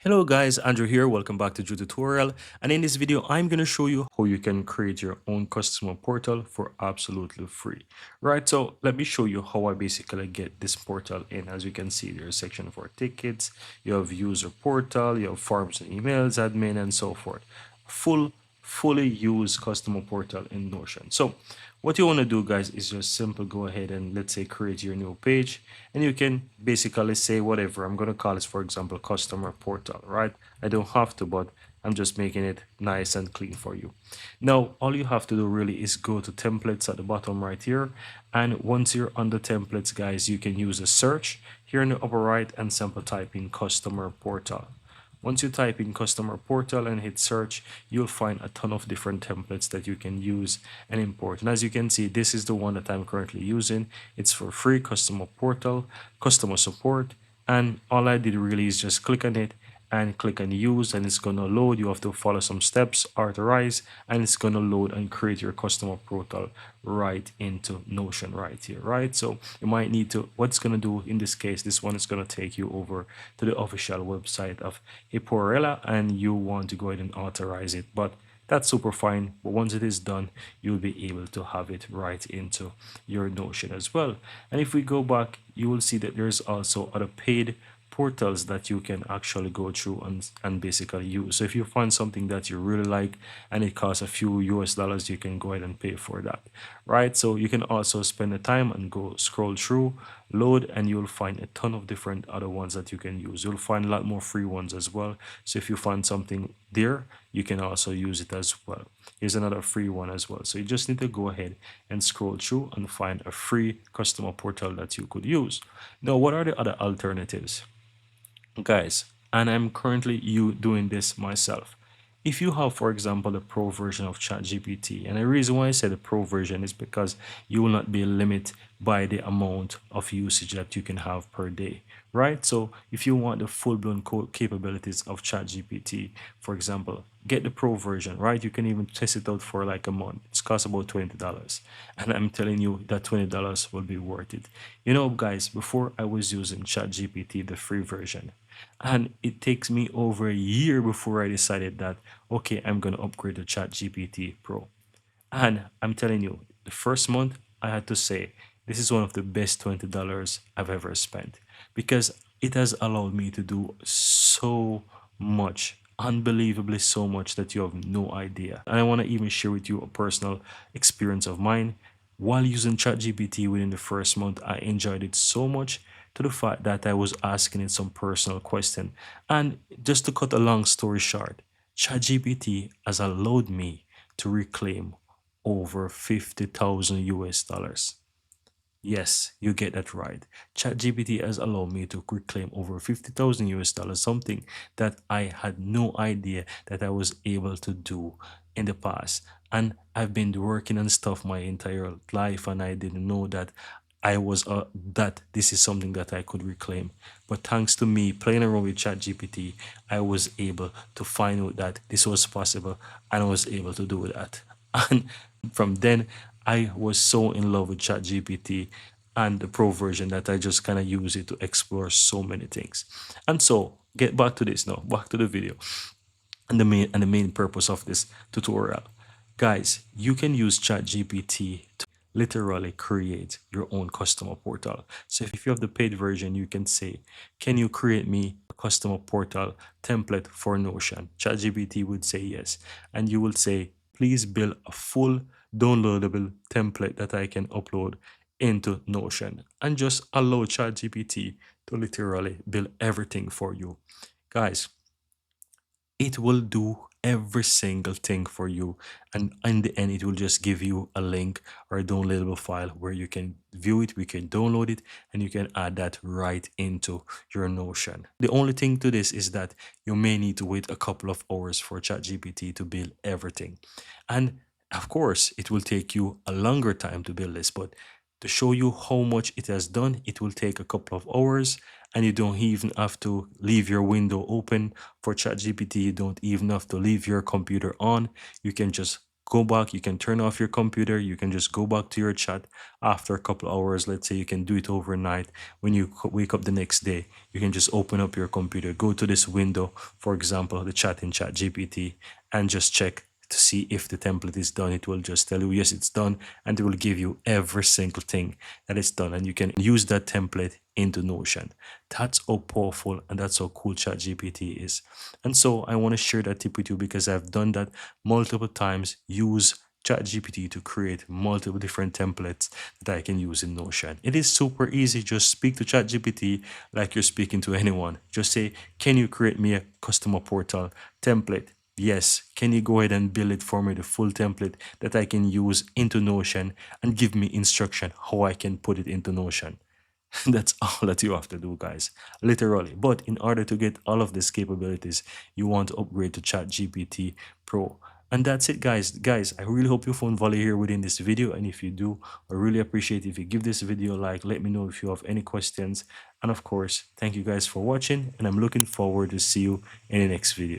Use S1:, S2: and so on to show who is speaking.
S1: Hello guys, Andrew here. Welcome back to Drew Tutorial. And in this video, I'm going to show you how you can create your own customer portal for absolutely free. Right, so let me show you how I basically get this portal in. As you can see, there's a section for tickets, you have user portal, you have forms and emails, admin, and so forth. Fully used customer portal in Notion. So what you want to do, guys, is just simple go ahead and let's say create your new page, and you can basically say whatever. I'm going to call this, for example, customer portal, right? I don't have to, but I'm just making it nice and clean for you. Now all you have to do really is go to templates at the bottom right here, and once you're on the templates, guys, you can use a search here in the upper right and simple type in customer portal. Once you type in customer portal and hit search, you'll find a ton of different templates that you can use and import. And as you can see, this is the one that I'm currently using. It's for free, customer portal, customer support. And all I did really is just click on it and click on use, and it's going to load. You have to follow some steps, authorize, and it's going to load and create your customer portal right into Notion right here, right? So you might need to, what's going to do in this case, this one is going to take you over to the official website of Hipporella, and you want to go ahead and authorize it. But that's super fine, but once it is done, you'll be able to have it right into your Notion as well. And if we go back, you will see that there's also other paid portals that you can actually go through and basically use. So if you find something that you really like and it costs a few US dollars, you can go ahead and pay for that, right? So you can also spend the time and go scroll through, load, and you'll find a ton of different other ones that you can use. You'll find a lot more free ones as well. So if you find something there, you can also use it as well. Here's another free one as well. So you just need to go ahead and scroll through and find a free customer portal that you could use. Now, what are the other alternatives, guys? And I'm currently doing this myself. If you have, for example, the pro version of ChatGPT, and the reason why I say the pro version is because you will not be limited by the amount of usage that you can have per day, right? So if you want the full-blown capabilities of ChatGPT, for example, get the pro version, right? You can even test it out for like a month. It's cost about $20, and I'm telling you that $20 will be worth it. You know, guys, before I was using ChatGPT, the free version, and it takes me over a year before I decided that, okay, I'm going to upgrade to ChatGPT Pro. And I'm telling you, the first month I had to say, this is one of the best $20 I've ever spent, because it has allowed me to do so much, unbelievably so much, that you have no idea. And I want to even share with you a personal experience of mine. While using ChatGPT within the first month, I enjoyed it so much to the fact that I was asking it some personal question. And just to cut a long story short, ChatGPT has allowed me to reclaim over 50,000 US dollars. Yes, you get that right. ChatGPT has allowed me to reclaim over 50,000 US dollars, something that I had no idea that I was able to do in the past. And I've been working on stuff my entire life, and I didn't know that that this is something that I could reclaim. But thanks to me playing around with ChatGPT, I was able to find out that this was possible, and I was able to do that. And from then, I was so in love with ChatGPT and the pro version that I just kind of use it to explore so many things. And so, get back to this now, back to the video and the main purpose of this tutorial. Guys, you can use ChatGPT to literally create your own customer portal. So if you have the paid version, you can say, can you create me a customer portal template for Notion? ChatGPT would say yes. And you will say, please build a full downloadable template that I can upload into Notion, and just allow ChatGPT to literally build everything for you. Guys, it will do every single thing for you, and in the end it will just give you a link or a downloadable file where you can view it, we can download it, and you can add that right into your Notion. The only thing to this is that you may need to wait a couple of hours for ChatGPT to build everything, and of course it will take you a longer time to build this, but to show you how much it has done, it will take a couple of hours, and you don't even have to leave your window open for ChatGPT. You don't even have to leave your computer on. You can just go back, you can turn off your computer, you can just go back to your chat after a couple hours. Let's say you can do it overnight. When you wake up the next day, you can just open up your computer, go to this window, for example, the chat in Chat GPT, and just check to see if the template is done. It will just tell you yes, it's done, and it will give you every single thing that is done, and you can use that template into Notion. That's how powerful and that's how cool ChatGPT is. And so I want to share that tip with you because I've done that multiple times. Use ChatGPT to create multiple different templates that I can use in Notion. It is super easy. Just speak to ChatGPT like you're speaking to anyone. Just say, can you create me a customer portal template? Yes. Can you go ahead and build it for me, the full template that I can use into Notion, and give me instruction how I can put it into Notion? That's all that you have to do, guys, literally. But in order to get all of these capabilities, you want to upgrade to ChatGPT Pro. And that's it, guys. Guys, I really hope you found value here within this video. And if you do, I really appreciate if you give this video a like. Let me know if you have any questions. And of course, thank you guys for watching. And I'm looking forward to see you in the next video.